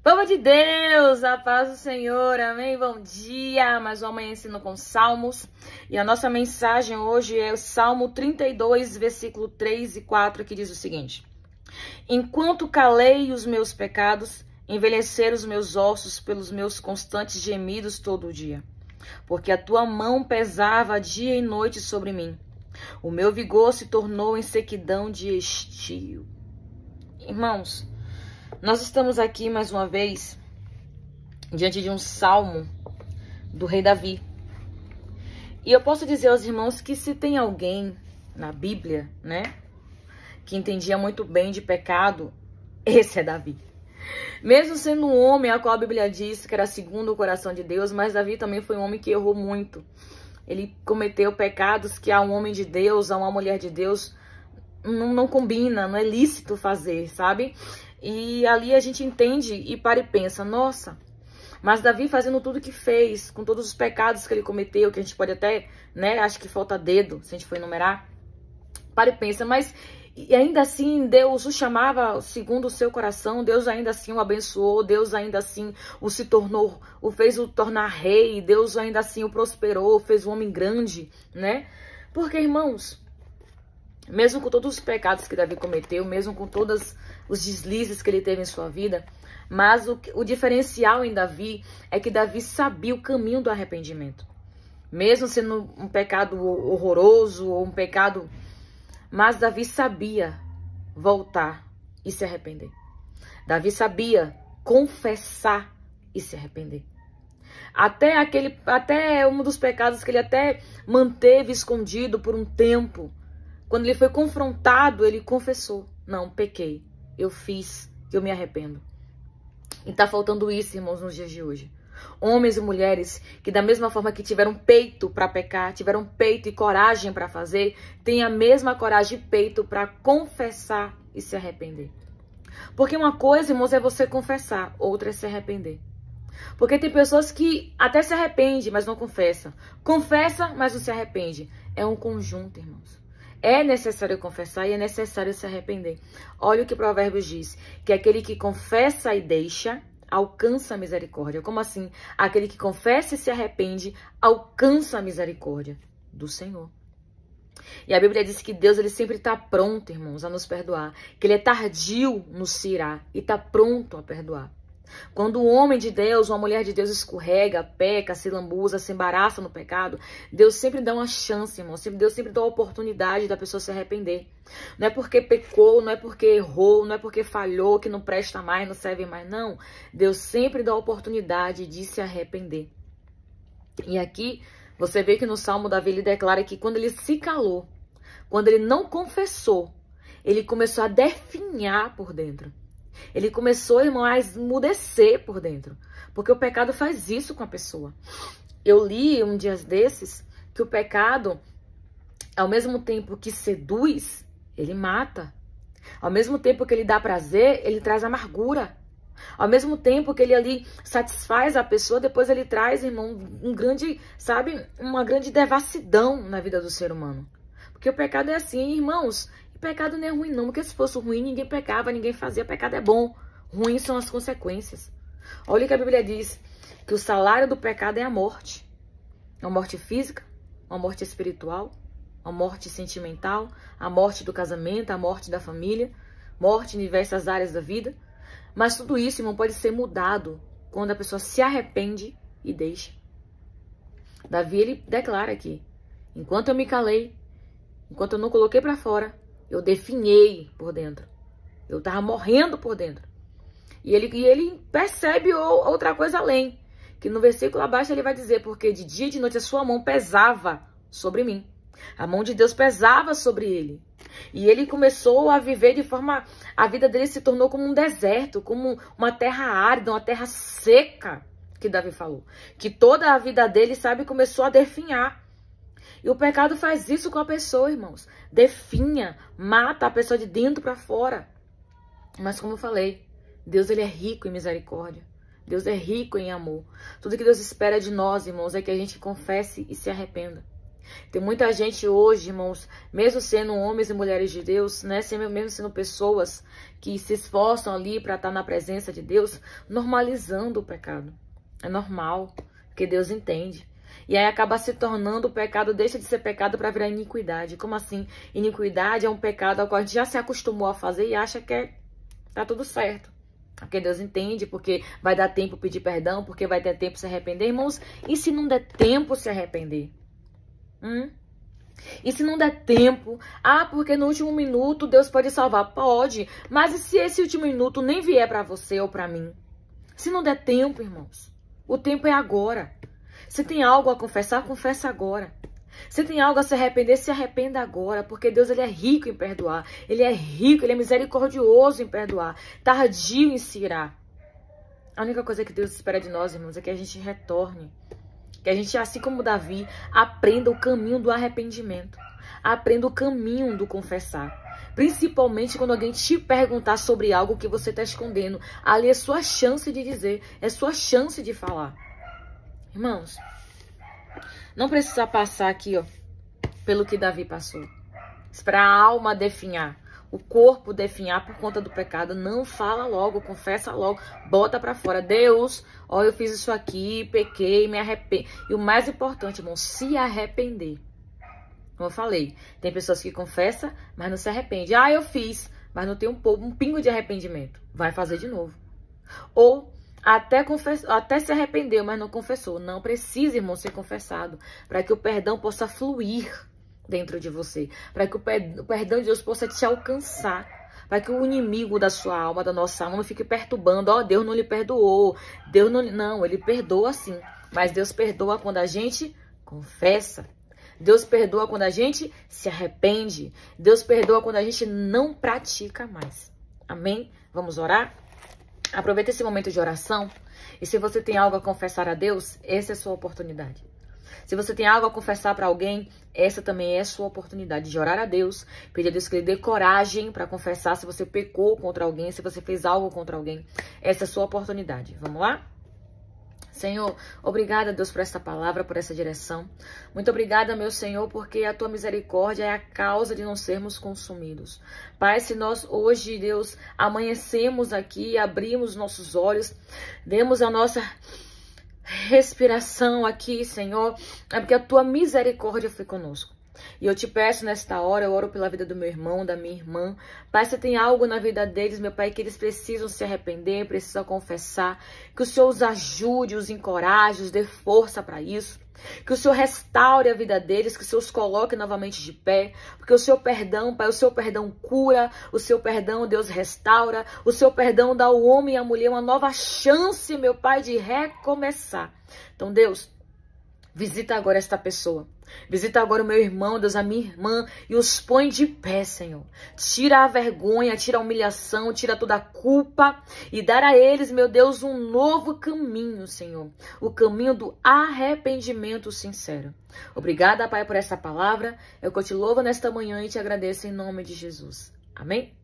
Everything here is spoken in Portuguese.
Povo de Deus, a paz do Senhor, amém? Bom dia, mais um amanhecendo com Salmos. E a nossa mensagem hoje é o Salmo 32, versículo 3 e 4, que diz o seguinte: Enquanto calei os meus pecados, envelheceram os meus ossos pelos meus constantes gemidos todo o dia. Porque a tua mão pesava dia e noite sobre mim. O meu vigor se tornou em sequidão de estio. Irmãos, nós estamos aqui mais uma vez diante de um salmo do rei Davi. E eu posso dizer aos irmãos que se tem alguém na Bíblia, né, que entendia muito bem de pecado, esse é Davi. Mesmo sendo um homem a qual a Bíblia diz que era segundo o coração de Deus, mas Davi também foi um homem que errou muito. Ele cometeu pecados que a um homem de Deus, a uma mulher de Deus, não combina, não é lícito fazer, sabe? E ali a gente entende e para e pensa, nossa, mas Davi fazendo tudo que fez, com todos os pecados que ele cometeu, que a gente pode até, né, acho que falta dedo, se a gente for enumerar, para e pensa, mas e ainda assim Deus o chamava segundo o seu coração, Deus ainda assim o abençoou, Deus ainda assim o fez o tornar rei, Deus ainda assim o prosperou, fez um homem grande, né? Porque, irmãos, mesmo com todos os pecados que Davi cometeu, mesmo com todos os deslizes que ele teve em sua vida, mas o diferencial em Davi é que Davi sabia o caminho do arrependimento. Mesmo sendo um pecado horroroso ou um pecado, mas Davi sabia voltar e se arrepender. Davi sabia confessar e se arrepender. Até um dos pecados que ele até manteve escondido por um tempo, quando ele foi confrontado, ele confessou. Não, pequei. Eu fiz. Eu me arrependo. E tá faltando isso, irmãos, nos dias de hoje. Homens e mulheres que da mesma forma que tiveram peito para pecar, tiveram peito e coragem para fazer, têm a mesma coragem e peito para confessar e se arrepender. Porque uma coisa, irmãos, é você confessar, outra é se arrepender. Porque tem pessoas que até se arrependem, mas não confessam. Confessa, mas não se arrepende. É um conjunto, irmãos. É necessário confessar e é necessário se arrepender. Olha o que Provérbios diz, que aquele que confessa e deixa, alcança a misericórdia. Como assim? Aquele que confessa e se arrepende, alcança a misericórdia do Senhor. E a Bíblia diz que Deus ele sempre está pronto, irmãos, a nos perdoar. Que ele é tardio no se irar e está pronto a perdoar. Quando um homem de Deus, uma mulher de Deus escorrega, peca, se lambuza, se embaraça no pecado, Deus sempre dá uma chance, irmão. Deus sempre dá a oportunidade da pessoa se arrepender. Não é porque pecou, não é porque errou, não é porque falhou, que não presta mais, não serve mais, não. Deus sempre dá a oportunidade de se arrepender. E aqui, você vê que no Salmo Davi ele declara que quando ele se calou, quando ele não confessou, ele começou a definhar por dentro. Ele começou, irmão, a esmurecer por dentro. Porque o pecado faz isso com a pessoa. Eu li um dia desses que o pecado, ao mesmo tempo que seduz, ele mata. Ao mesmo tempo que ele dá prazer, ele traz amargura. Ao mesmo tempo que ele ali satisfaz a pessoa, depois ele traz, irmão, uma grande devassidão na vida do ser humano. Porque o pecado é assim, irmãos. Pecado não é ruim não, porque se fosse ruim, ninguém pecava, ninguém fazia. Pecado é bom. Ruim são as consequências. Olha o que a Bíblia diz, que o salário do pecado é a morte. Uma morte física, uma morte espiritual, uma morte sentimental, a morte do casamento, a morte da família, morte em diversas áreas da vida. Mas tudo isso, irmão, pode ser mudado quando a pessoa se arrepende e deixa. Davi, ele declara aqui, enquanto eu me calei, enquanto eu não coloquei para fora, eu definhei por dentro. Eu tava morrendo por dentro. E ele percebe outra coisa além. Que no versículo abaixo ele vai dizer, porque de dia e de noite a sua mão pesava sobre mim. A mão de Deus pesava sobre ele. E ele começou a viver de forma... A vida dele se tornou como um deserto, como uma terra árida, uma terra seca, que Davi falou. Que toda a vida dele, começou a definhar. E o pecado faz isso com a pessoa, irmãos. Definha, mata a pessoa de dentro para fora. Mas como eu falei, Deus ele é rico em misericórdia. Deus é rico em amor. Tudo que Deus espera de nós, irmãos, é que a gente confesse e se arrependa. Tem muita gente hoje, irmãos, mesmo sendo homens e mulheres de Deus, né, mesmo sendo pessoas que se esforçam ali para estar na presença de Deus, normalizando o pecado. É normal, porque Deus entende. E aí acaba se tornando o pecado, deixa de ser pecado para virar iniquidade. Como assim? Iniquidade é um pecado ao qual a gente já se acostumou a fazer e acha que tá tudo certo. Porque Deus entende, porque vai dar tempo pedir perdão, porque vai ter tempo se arrepender. Irmãos, e se não der tempo se arrepender? E se não der tempo? Ah, porque no último minuto Deus pode salvar. Pode. Mas e se esse último minuto nem vier para você ou para mim? Se não der tempo, irmãos, o tempo é agora. Se tem algo a confessar, confessa agora. Se tem algo a se arrepender, se arrependa agora. Porque Deus, ele é rico em perdoar. Ele é rico, ele é misericordioso em perdoar. Tardio em se irar. A única coisa que Deus espera de nós, irmãos, é que a gente retorne. Que a gente, assim como Davi, aprenda o caminho do arrependimento. Aprenda o caminho do confessar. Principalmente quando alguém te perguntar sobre algo que você está escondendo. Ali é sua chance de dizer. É sua chance de falar. Irmãos, não precisa passar aqui, ó, pelo que Davi passou. Esperar a alma definhar, o corpo definhar por conta do pecado. Não fala logo, confessa logo, bota pra fora. Deus, ó, eu fiz isso aqui, pequei, me arrependo. E o mais importante, irmão, se arrepender. Como eu falei, tem pessoas que confessam, mas não se arrependem. Ah, eu fiz, mas não tem um pingo de arrependimento. Vai fazer de novo. Ou até se arrependeu, mas não confessou. Não precisa, irmão, ser confessado. Para que o perdão possa fluir dentro de você. Para que o perdão de Deus possa te alcançar. Para que o inimigo da sua alma, da nossa alma, não fique perturbando. Ó, Deus não lhe perdoou. Deus não... Não, ele perdoa sim. Mas Deus perdoa quando a gente confessa. Deus perdoa quando a gente se arrepende. Deus perdoa quando a gente não pratica mais. Amém? Vamos orar? Aproveita esse momento de oração. E se você tem algo a confessar a Deus, essa é a sua oportunidade. Se você tem algo a confessar para alguém, essa também é a sua oportunidade de orar a Deus. Pedir a Deus que Ele dê coragem para confessar se você pecou contra alguém, se você fez algo contra alguém. Essa é a sua oportunidade. Vamos lá? Senhor, obrigada, Deus, por essa palavra, por essa direção. Muito obrigada, meu Senhor, porque a Tua misericórdia é a causa de não sermos consumidos. Pai, se nós hoje, Deus, amanhecemos aqui, abrimos nossos olhos, demos a nossa respiração aqui, Senhor, é porque a Tua misericórdia foi conosco. E eu te peço nesta hora, eu oro pela vida do meu irmão, da minha irmã. Pai, se tem algo na vida deles, meu Pai, que eles precisam se arrepender, precisam confessar. Que o Senhor os ajude, os encoraje, os dê força para isso. Que o Senhor restaure a vida deles, que o Senhor os coloque novamente de pé. Porque o seu perdão, Pai, o seu perdão cura, o seu perdão, Deus, restaura. O seu perdão dá ao homem e à mulher uma nova chance, meu Pai, de recomeçar. Então, Deus, visita agora esta pessoa. Visita agora o meu irmão, Deus, a minha irmã, e os põe de pé, Senhor. Tira a vergonha, tira a humilhação, tira toda a culpa e dar a eles, meu Deus, um novo caminho, Senhor. O caminho do arrependimento sincero. Obrigada, Pai, por essa palavra. Eu te louvo nesta manhã e te agradeço em nome de Jesus. Amém?